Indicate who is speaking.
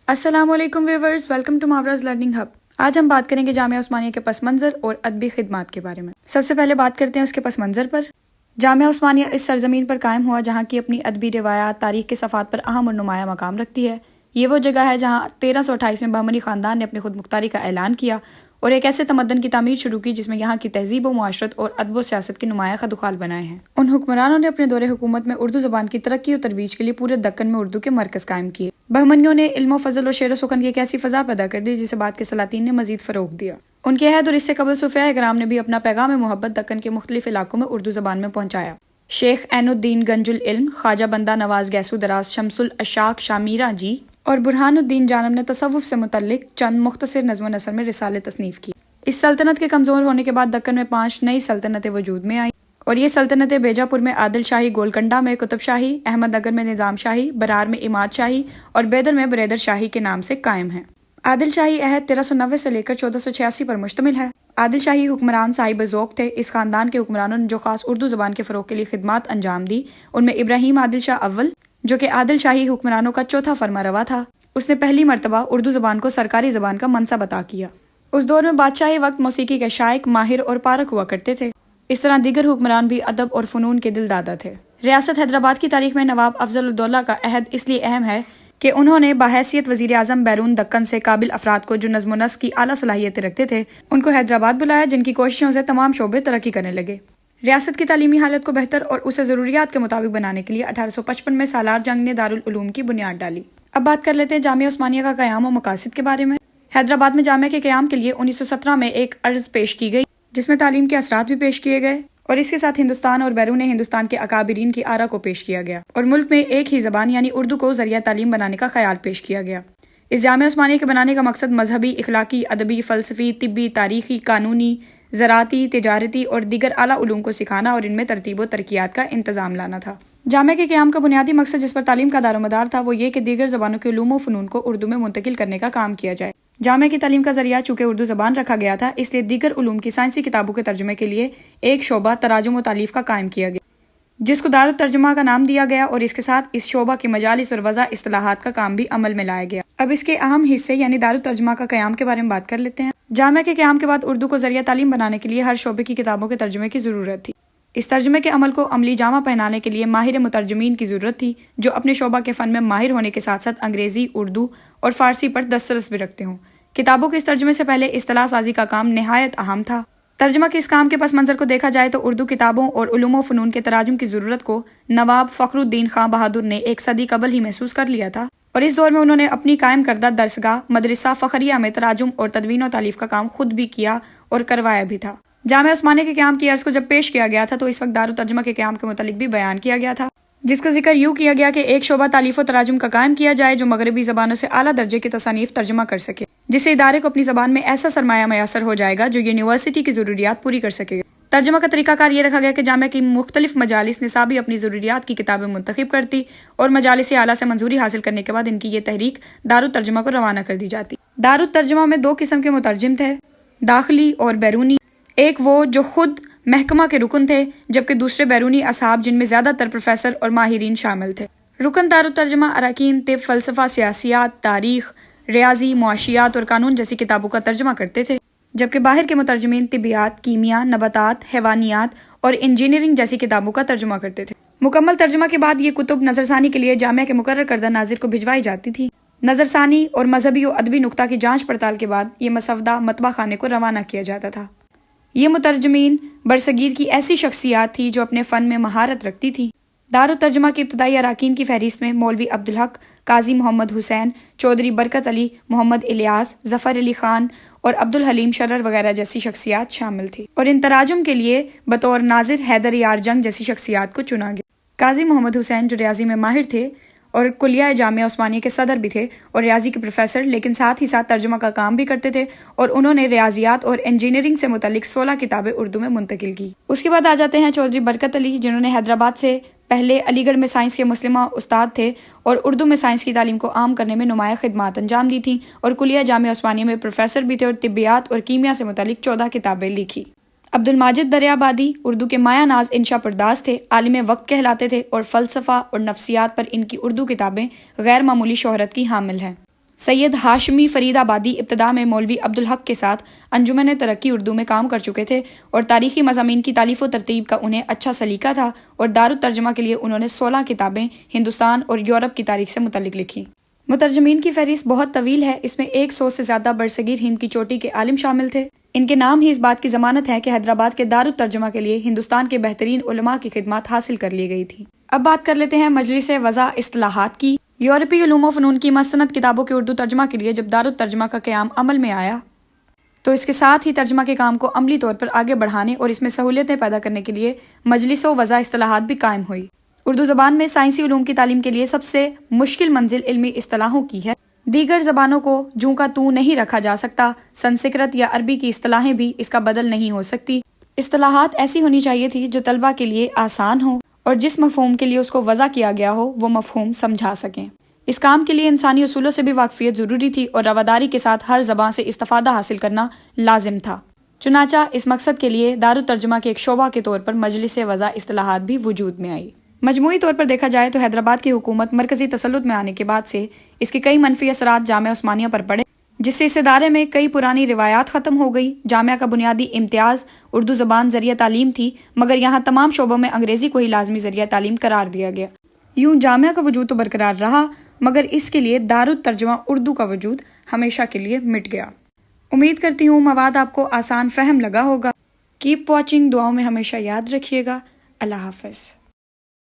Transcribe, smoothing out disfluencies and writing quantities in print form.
Speaker 1: السلام علیکم viewers, welcome to Mawra's learning hub. آج ہم بات کریں گے جامعہ عثمانیہ کے پس منظر اور ادبی خدمات کے بارے میں۔ سب سے پہلے بات کرتے ہیں اس کے پس منظر پر۔ جامعہ عثمانیہ اس سرزمین پر قائم ہوا جہاں کی اپنی ادبی روایات تاریخ کے صفحات پر اہم اور نمایاں مقام رکھتی ہے۔ یہ وہ جگہ ہے جہاں 1328 میں بہمنی خاندان نے اپنی خود مختاری کا اعلان کیا اور ایک ایسے تمدن کی تعمیر شروع کی جس میں یہاں کی تہذیب و معاشرت اور ادب و سیاست کے نمایاں خد و خال بنائے ہیں۔ ان حکمرانوں نے اپنے دور حکومت میں اردو زبان کی ترقی و ترویج کے لیے پورے دکن میں اردو کے مرکز قائم کیے۔ بہمنیوں نے علم و فضل اور شعر و سخن کی ایک ایسی فضا پیدا کر دی جسے بعد کے سلاطین نے مزید فروغ دیا۔ ان کے عہد اور اس سے قبل صوفیاء کرام نے بھی اپنا پیغام محبت دکن کے مختلف علاقوں میں اردو زبان میں پہنچایا۔ شیخ عین الدین گنج العلم، خواجہ بندہ نواز گیسو دراز، شمس الاشاق شامیرہ جی اور برہان الدین جانم نے تصوف سے متعلق چند مختصر نظم و نثر میں رسالے تصنیف کی۔ اس سلطنت کے کمزور ہونے کے بعد دکن میں 5 نئی سلطنتیں وجود میں آئیں اور یہ سلطنتیں بیجاپور میں عادل شاہی، گولکنڈہ میں قطب شاہی، احمد نگر میں نظام شاہی، برار میں اماد شاہی اور بیدر میں بریدر شاہی کے نام سے قائم ہیں۔ عادل شاہی عہد 1390 سے لے کر 1486 پر مشتمل ہے۔ عادل شاہی حکمران صاحب ذوق تھے۔ اس خاندان کے حکمرانوں نے جو خاص اردو زبان کے فروغ کے لیے خدمات انجام دی ان میں ابراہیم عادل شاہ اول، جو کہ عادل شاہی حکمرانوں کا چوتھا فرما روا تھا، اس نے پہلی مرتبہ اردو زبان کو سرکاری زبان کا منصب عطا کیا۔ اس دور میں بادشاہی وقت موسیقی کے شائق، ماہر اور پارک ہوا کرتے تھے۔ اس طرح دیگر حکمران بھی ادب اور فنون کے دل دادا تھے۔ ریاست حیدرآباد کی تاریخ میں نواب افضل الدولہ کا عہد اس لیے اہم ہے کہ انہوں نے بحیثیت وزیر اعظم بیرون دکن سے قابل افراد کو جو نظم و نسق کی اعلیٰ صلاحیتیں رکھتے تھے ان کو حیدرآباد بلایا، جن کی کوششوں سے تمام شعبے ترقی کرنے لگے۔ ریاست کی تعلیمی حالت کو بہتر اور اسے ضروریات کے مطابق بنانے کے لیے 1855 میں سالار جنگ نے دارالعلوم کی بنیاد ڈالی۔ اب بات کر لیتے ہیں جامعہ عثمانیہ کا قیام و مقاصد کے بارے میں۔ حیدرآباد میں جامعہ کے قیام کے لیے 1917 میں ایک عرض پیش کی گئی جس میں تعلیم کے اثرات بھی پیش کیے گئے اور اس کے ساتھ ہندوستان اور بیرون ہندوستان کے اکابرین کی آرا کو پیش کیا گیا اور ملک میں ایک ہی زبان یعنی اردو کو ذریعہ تعلیم بنانے کا خیال پیش کیا گیا۔ اس جامعہ عثمانیہ کے بنانے کا مقصد مذہبی، اخلاقی، ادبی، فلسفی، طبی، تاریخی، قانونی، زراعتی، تجارتی اور دیگر اعلیٰ علوم کو سکھانا اور ان میں ترتیب و ترقیات کا انتظام لانا تھا۔ جامعہ کے قیام کا بنیادی مقصد جس پر تعلیم کا دار و مدار تھا وہ یہ کہ دیگر زبانوں کے علوم و فنون کو اردو میں منتقل کرنے کا کام کیا جائے۔ جامعہ کی تعلیم کا ذریعہ چونکہ اردو زبان رکھا گیا تھا، اس لیے دیگر علوم کی سائنسی کتابوں کے ترجمے کے لیے ایک شعبہ تراجم و تالیف کا قائم کیا گیا جس کو دارالترجمہ کا نام دیا گیا اور اس کے ساتھ اس شعبہ کی مجالس اور وضع اصطلاحات کا کام بھی عمل میں لایا گیا۔ اب اس کے اہم حصے یعنی دارالترجمہ کا قیام کے بارے میں بات کر لیتے ہیں۔ جامعہ کے قیام کے بعد اردو کو ذریعہ تعلیم بنانے کے لیے ہر شعبے کی کتابوں کے ترجمے کی ضرورت تھی۔ اس ترجمے کے عمل کو عملی جامہ پہنانے کے لیے ماہر مترجمین کی ضرورت تھی جو اپنے شعبہ کے فن میں ماہر ہونے کے ساتھ ساتھ انگریزی، اردو اور فارسی پر دسترس بھی رکھتے ہوں۔ کتابوں کے اس ترجمے سے پہلے اصطلاح سازی کا کام نہایت اہم تھا۔ ترجمہ کے اس کام کے پس منظر کو دیکھا جائے تو اردو کتابوں اور علوم و فنون کے تراجم کی ضرورت کو نواب فخر الدین خاں بہادر نے ایک صدی قبل ہی محسوس کر لیا تھا اور اس دور میں انہوں نے اپنی قائم کردہ درسگاہ مدرسہ فخریہ میں تراجم اور تدوین و تالیف کا کام خود بھی کیا اور کروایا بھی تھا۔ جامعہ عثمانیہ کے قیام کی عرض کو جب پیش کیا گیا تھا تو اس وقت دارالترجمہ کے قیام کے متعلق بھی بیان کیا گیا تھا جس کا ذکر یوں کیا گیا کہ ایک شعبہ تالیف و تراجم کا قائم کیا جائے جو مغربی زبانوں سے اعلیٰ درجے کی تصانیف ترجمہ کر سکے، جس سے ادارے کو اپنی زبان میں ایسا سرمایہ میسر ہو جائے گا جو یونیورسٹی کی ضروریات پوری کر سکے گا۔ ترجمہ کا طریقہ کار یہ رکھا گیا کہ جامعہ کی مختلف مجالس نصابی اپنی ضروریات کی کتابیں منتخب کرتی اور مجالس اعلیٰ سے منظوری حاصل کرنے کے بعد ان کی یہ تحریک دارالترجمہ کو روانہ کر دی جاتی۔ دارالترجمہ میں 2 قسم کے مترجم تھے، داخلی اور بیرونی۔ ایک وہ جو خود محکمہ کے رکن تھے جبکہ دوسرے بیرونی اصحاب جن میں زیادہ تر پروفیسر اور ماہرین شامل تھے۔ رکن دارالترجمہ اراکین طب، فلسفہ، سیاسیات، تاریخ، ریاضی، معاشیات اور قانون جیسی کتابوں کا ترجمہ کرتے تھے، جبکہ باہر کے مترجمین طبیات، کیمیا، نباتات، حیوانیات اور انجینئرنگ جیسی کتابوں کا ترجمہ کرتے تھے۔ مکمل ترجمہ کے بعد یہ کتب نظر ثانی کے لیے جامعہ کے مقرر کردہ ناظر کو بھجوائی جاتی تھی۔ نظر ثانی اور مذہبی و ادبی نکتہ کی جانچ پڑتال کے بعد یہ مسودہ مطبع خانے کو روانہ کیا جاتا تھا۔ یہ مترجمین برصغیر کی ایسی شخصیات تھی جو اپنے فن میں مہارت رکھتی تھی۔ دارالترجمہ کی ابتدائی اراکین کی فہرست میں مولوی عبدالحق، قاضی محمد حسین، چودھری برکت علی، محمد الیاس، ظفر علی خان اور عبدالحلیم شرر وغیرہ جیسی شخصیات شامل تھی اور ان تراجم کے لیے بطور ناظر حیدر یار جنگ جیسی شخصیات کو چنا گیا۔ قاضی محمد حسین جو ریاضی میں ماہر تھے اور کلیہ جامعہ عثمانیہ کے صدر بھی تھے اور ریاضی کے پروفیسر، لیکن ساتھ ہی ساتھ ترجمہ کا کام بھی کرتے تھے اور انہوں نے ریاضیات اور انجینئرنگ سے متعلق 16 کتابیں اردو میں منتقل کی۔ اس کے بعد آ جاتے ہیں چودھری برکت علی جنہوں نے حیدرآباد سے پہلے علی گڑھ میں سائنس کے مسلمہ استاد تھے اور اردو میں سائنس کی تعلیم کو عام کرنے میں نمایاں خدمات انجام دی تھیں اور کلیہ جامعہ عثمانیہ میں پروفیسر بھی تھے اور طبیات اور کیمیا سے متعلق 14 کتابیں لکھی۔ عبدالماجد دریابادی اردو کے مایہ ناز انشا پرداز تھے، عالم وقت کہلاتے تھے اور فلسفہ اور نفسیات پر ان کی اردو کتابیں غیر معمولی شہرت کی حامل ہیں۔ سید ہاشمی فرید آبادی ابتدا میں مولوی عبدالحق کے ساتھ انجمن ترقی اردو میں کام کر چکے تھے اور تاریخی مضامین کی تالیف و ترتیب کا انہیں اچھا سلیقہ تھا، اور دارالترجمہ کے لیے انہوں نے 16 کتابیں ہندوستان اور یورپ کی تاریخ سے متعلق لکھی۔ مترجمین کی فہرست بہت طویل ہے، اس میں 100 سے زیادہ برصغیر ہند کی چوٹی کے عالم شامل تھے۔ ان کے نام ہی اس بات کی ضمانت ہے کہ حیدرآباد کے دارالترجمہ کے لیے ہندوستان کے بہترین علماء کی خدمات حاصل کر لی گئی تھی۔ اب بات کر لیتے ہیں مجلس وضع اصطلاحات کی۔ یورپی علوم و فنون کی مستند کتابوں کے اردو ترجمہ کے لیے جب دارالترجمہ کا قیام عمل میں آیا تو اس کے ساتھ ہی ترجمہ کے کام کو عملی طور پر آگے بڑھانے اور اس میں سہولتیں پیدا کرنے کے لیے مجلس و وضع اصطلاحات بھی قائم ہوئی۔ اردو زبان میں سائنسی علوم کی تعلیم کے لیے سب سے مشکل منزل علمی اصطلاحوں کی ہے۔ دیگر زبانوں کو جوں کا توں نہیں رکھا جا سکتا، سنسکرت یا عربی کی اصطلاحیں بھی اس کا بدل نہیں ہو سکتی۔ اصطلاحات ایسی ہونی چاہیے تھی جو طلبہ کے لیے آسان ہو اور جس مفہوم کے لیے اس کو وضع کیا گیا ہو وہ مفہوم سمجھا سکیں۔ اس کام کے لیے انسانی اصولوں سے بھی واقفیت ضروری تھی اور رواداری کے ساتھ ہر زبان سے استفادہ حاصل کرنا لازم تھا۔ چنانچہ اس مقصد کے لیے دارالترجمہ کے ایک شعبہ کے طور پر مجلس وضع اصطلاحات بھی وجود میں آئی۔ مجموعی طور پر دیکھا جائے تو حیدرآباد کی حکومت مرکزی تسلط میں آنے کے بعد سے اس کے کئی منفی اثرات جامعہ عثمانیہ پر پڑے، جس سے اس ادارے میں کئی پرانی روایات ختم ہو گئی۔ جامعہ کا بنیادی امتیاز اردو زبان ذریعہ تعلیم تھی، مگر یہاں تمام شعبوں میں انگریزی کو ہی لازمی ذریعہ تعلیم قرار دیا گیا۔ یوں جامعہ کا وجود تو برقرار رہا، مگر اس کے لیے دارالترجمہ اردو کا وجود ہمیشہ کے لیے مٹ گیا۔ امید کرتی ہوں مواد آپ کو آسان فہم لگا ہوگا۔ کیپ واچنگ، دعاؤں میں ہمیشہ یاد رکھیے گا۔ اللہ حافظ۔